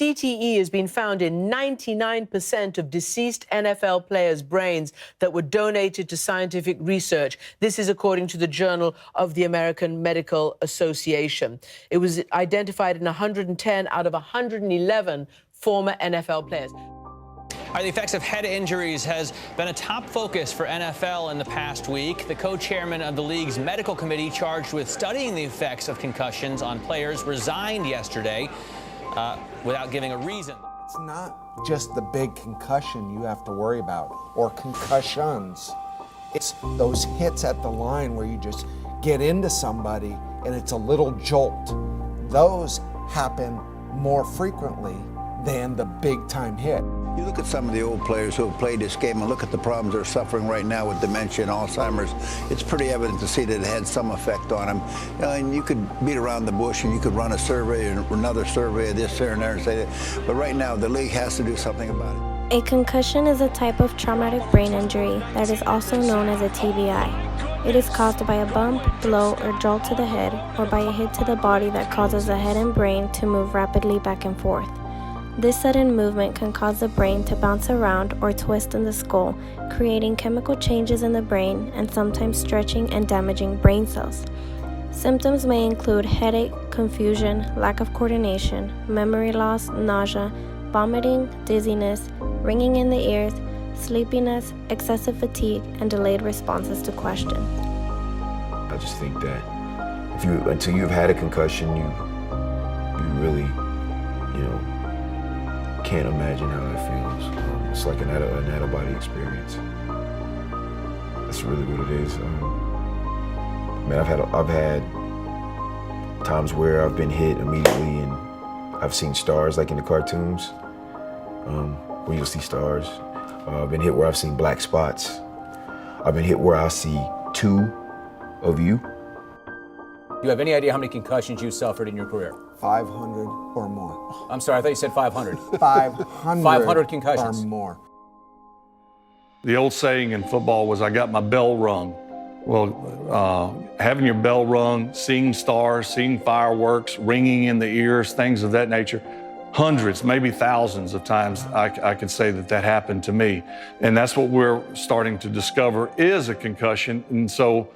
CTE has been found in 99% of deceased NFL players' brains that were donated to scientific research. This is according to the Journal of the American Medical Association. It was identified in 110 out of 111 former NFL players. The effects of head injuries has been a top focus for NFL in the past week. The co-chairman of the league's medical committee charged with studying the effects of concussions on players resigned yesterday without giving a reason. It's not just the big concussion you have to worry about, or concussions. It's those hits at the line where you just get into somebody and it's a little jolt. Those happen more frequently than the big time hit. You look at some of the old players who have played this game and look at the problems they're suffering right now with dementia and Alzheimer's. It's pretty evident to see that it had some effect on them. And you could beat around the bush and you could run a survey and another survey of this, there, and there and say that. But right now, the league has to do something about it. A concussion is a type of traumatic brain injury that is also known as a TBI. It is caused by a bump, blow, or jolt to the head, or by a hit to the body that causes the head and brain to move rapidly back and forth. This sudden movement can cause the brain to bounce around or twist in the skull, creating chemical changes in the brain and sometimes stretching and damaging brain cells. Symptoms may include headache, confusion, lack of coordination, memory loss, nausea, vomiting, dizziness, ringing in the ears, sleepiness, excessive fatigue, and delayed responses to questions. I just think that until you've had a concussion, you really, can't imagine how that feels. It's like an out-of-body experience. That's really what it is. I've had times where I've been hit immediately and I've seen stars like in the cartoons, where you'll see stars. I've been hit where I've seen black spots. I've been hit where I see two of you. Do you have any idea how many concussions you suffered in your career? 500 or more. I'm sorry, I thought you said 500. 500. 500 concussions. Or more. The old saying in football was, I got my bell rung. Well, having your bell rung, seeing stars, seeing fireworks, ringing in the ears, things of that nature, hundreds, maybe thousands of times I could say that happened to me. And that's what we're starting to discover is a concussion. And so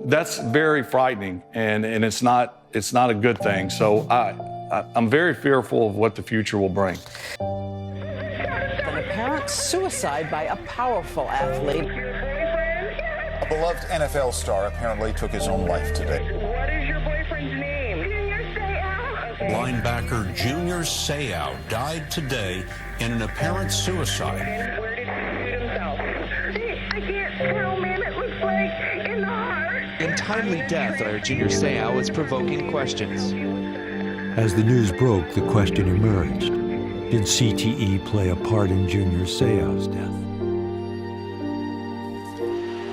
that's very frightening, and it's not a good thing. So I'm very fearful of what the future will bring. An apparent suicide by a powerful athlete. A beloved NFL star apparently took his own life today. What is your boyfriend's name? Junior Seau. Linebacker Junior Seau died today in an apparent suicide. Where did he shoot himself? I can't tell, man. It looks like in the heart. Untimely death of Junior Seau is provoking questions. As the news broke, the question emerged. Did CTE play a part in Junior Seau's death?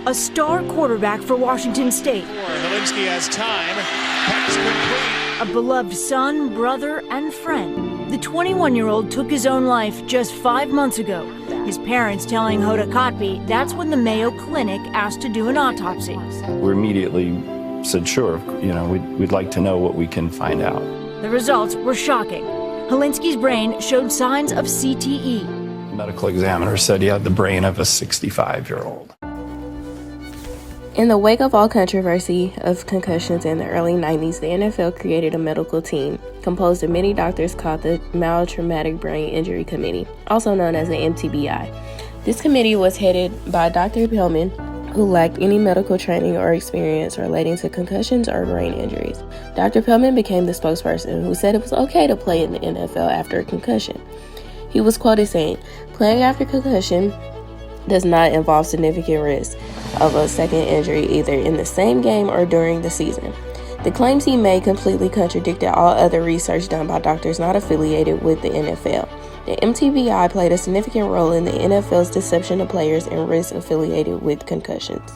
A star quarterback for Washington State. Hilinski has time. Pass complete. A beloved son, brother, and friend. The 21-year-old took his own life just 5 months ago. His parents telling Hoda Kotb that's when the Mayo Clinic asked to do an autopsy. We immediately said, sure, we'd like to know what we can find out. The results were shocking. Hilinski's brain showed signs of CTE. The medical examiner said he had the brain of a 65-year-old. In the wake of all controversy of concussions in the early 90s, the NFL created a medical team composed of many doctors called the Traumatic Brain Injury Committee, also known as the MTBI. This committee was headed by Dr. Pillman, who lacked any medical training or experience relating to concussions or brain injuries. Dr. Pillman became the spokesperson who said it was okay to play in the NFL after a concussion. He was quoted saying, "Playing after concussion does not involve significant risk of a second injury either in the same game or during the season." The claims he made completely contradicted all other research done by doctors not affiliated with the NFL. The MTBI played a significant role in the NFL's deception of players and risks affiliated with concussions.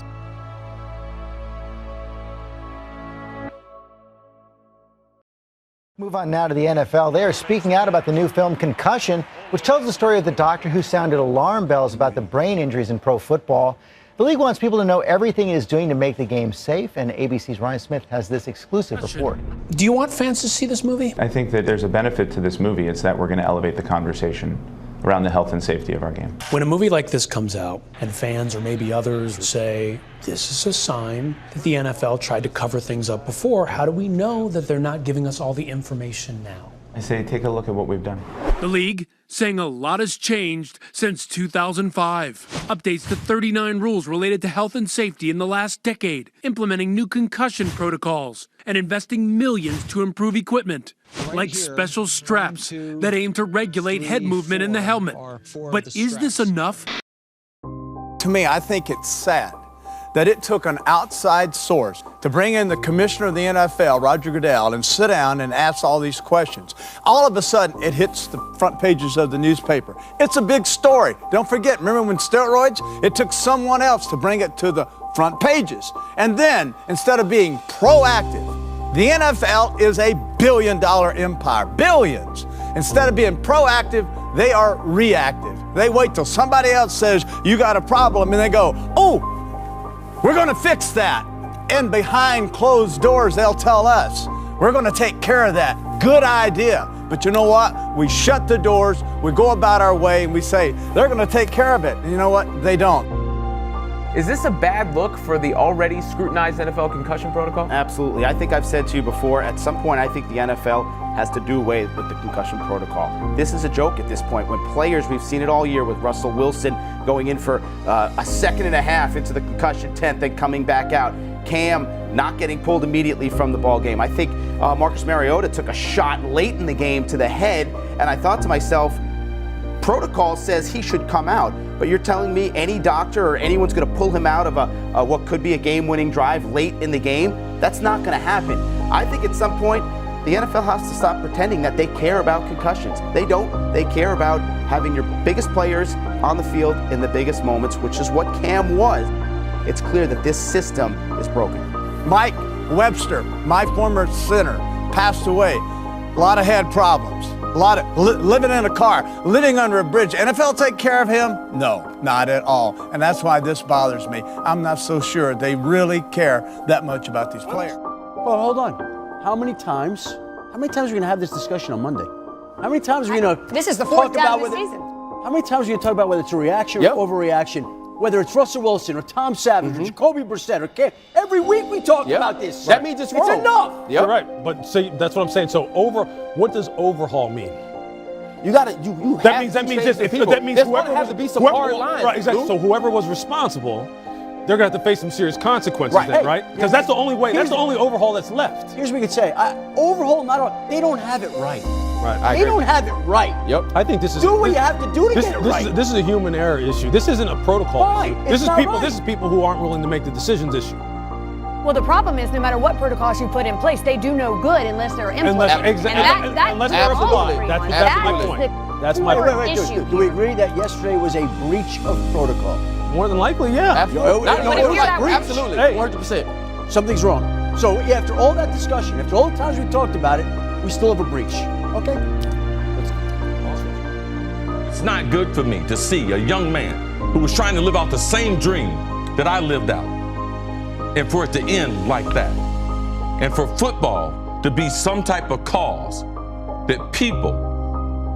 Move on now to the NFL. They are speaking out about the new film Concussion, which tells the story of the doctor who sounded alarm bells about the brain injuries in pro football. The league wants people to know everything it is doing to make the game safe, and ABC's Ryan Smith has this exclusive report. Do you want fans to see this movie? I think that there's a benefit to this movie. It's that we're going to elevate the conversation around the health and safety of our game. When a movie like this comes out and fans or maybe others say, this is a sign that the NFL tried to cover things up before, how do we know that they're not giving us all the information now? I say take a look at what we've done. The league saying a lot has changed since 2005. Updates to 39 rules related to health and safety in the last decade, implementing new concussion protocols, and investing millions to improve equipment, like special straps that aim to regulate head movement in the helmet. But is this enough? To me, I think it's sad that it took an outside source to bring in the commissioner of the NFL, Roger Goodell, and sit down and ask all these questions. All of a sudden, it hits the front pages of the newspaper. It's a big story. Don't forget, remember when steroids? It took someone else to bring it to the front pages. And then, instead of being proactive, the NFL is a billion-dollar empire, billions. Instead of being proactive, they are reactive. They wait till somebody else says, you got a problem, and they go, oh, we're going to fix that. And behind closed doors, they'll tell us, we're going to take care of that. Good idea. But you know what? We shut the doors, we go about our way, and we say, they're going to take care of it. And you know what? They don't. Is this a bad look for the already scrutinized NFL concussion protocol? Absolutely. I think I've said to you before, at some point, I think the NFL has to do away with the concussion protocol. This is a joke at this point. When players, we've seen it all year with Russell Wilson going in for a second and a half into the concussion tent, then coming back out. Cam not getting pulled immediately from the ball game. I think Marcus Mariota took a shot late in the game to the head, and I thought to myself, protocol says he should come out, but you're telling me any doctor or anyone's going to pull him out of what could be a game-winning drive late in the game? That's not going to happen. I think at some point, the NFL has to stop pretending that they care about concussions. They don't. They care about having your biggest players on the field in the biggest moments, which is what Cam was. It's clear that this system is broken. Mike Webster, my former center, passed away. A lot of head problems. A lot of living in a car, living under a bridge. NFL take care of him? No, not at all. And that's why this bothers me. I'm not so sure they really care that much about these players. Well, hold on. How many times are we going to have this discussion on Monday? How many times are we going to This is the fourth time this season. How many times are we going to talk about whether it's a reaction or overreaction? Whether it's Russell Wilson or Tom Savage or Jacoby Brissett or Cam. Every week we talk about this. That means it's wrong. enough. You're right. But see, that's what I'm saying. So what does overhaul mean? You got to, that means whoever has to be some hard lines. Right, exactly. So whoever was responsible, they're going to have to face some serious consequences then, right? Because that's the only way, that's the only overhaul that's left. Here's what we could say. Overhaul, they don't have it right. Right. They don't have it right. Yep. I think this is do what you have to do to get it right. This is a human error issue. This isn't a protocol issue. This is people who aren't willing to make the decisions issue. Well, the problem is no matter what protocols you put in place, they do no good unless they're implemented. Unless they're applied. That's my point. That's my point. Do we agree that yesterday was a breach of protocol? More than likely, yeah. Absolutely. Absolutely. 100%. Something's wrong. So after all that discussion, after all the times we talked about it, we still have a breach. Okay? It's not good for me to see a young man who was trying to live out the same dream that I lived out, and for it to end like that. And for football to be some type of cause that people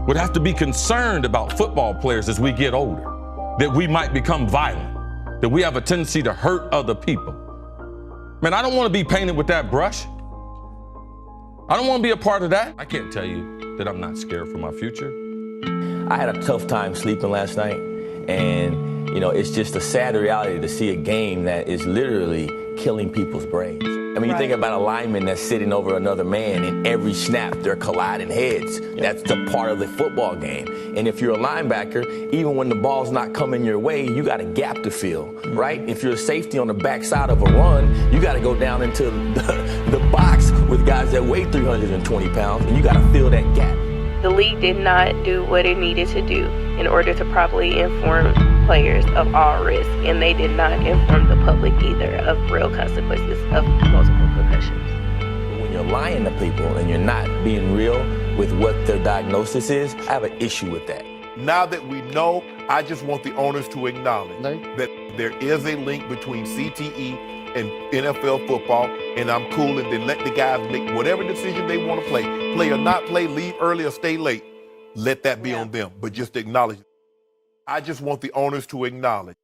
would have to be concerned about football players as we get older, that we might become violent, that we have a tendency to hurt other people. Man, I don't want to be painted with that brush. I don't want to be a part of that. I can't tell you that I'm not scared for my future. I had a tough time sleeping last night, and it's just a sad reality to see a game that is literally killing people's brains. I mean, you think about a lineman that's sitting over another man, and every snap they're colliding heads. That's the part of the football game. And if you're a linebacker, even when the ball's not coming your way, you got a gap to fill, right? If you're a safety on the backside of a run, you got to go down into the box with guys that weigh 320 pounds, and you got to fill that gap. The league did not do what it needed to do in order to properly inform players of all risk, and they did not inform the public either of real consequences of multiple concussions. When you're lying to people and you're not being real with what their diagnosis is, I have an issue with that. Now that we know, I just want the owners to acknowledge that if there is a link between CTE and NFL football, and I'm cool, and then let the guys make whatever decision they want to play or not play, leave early or stay late, let that be on them. But just acknowledge. I just want the owners to acknowledge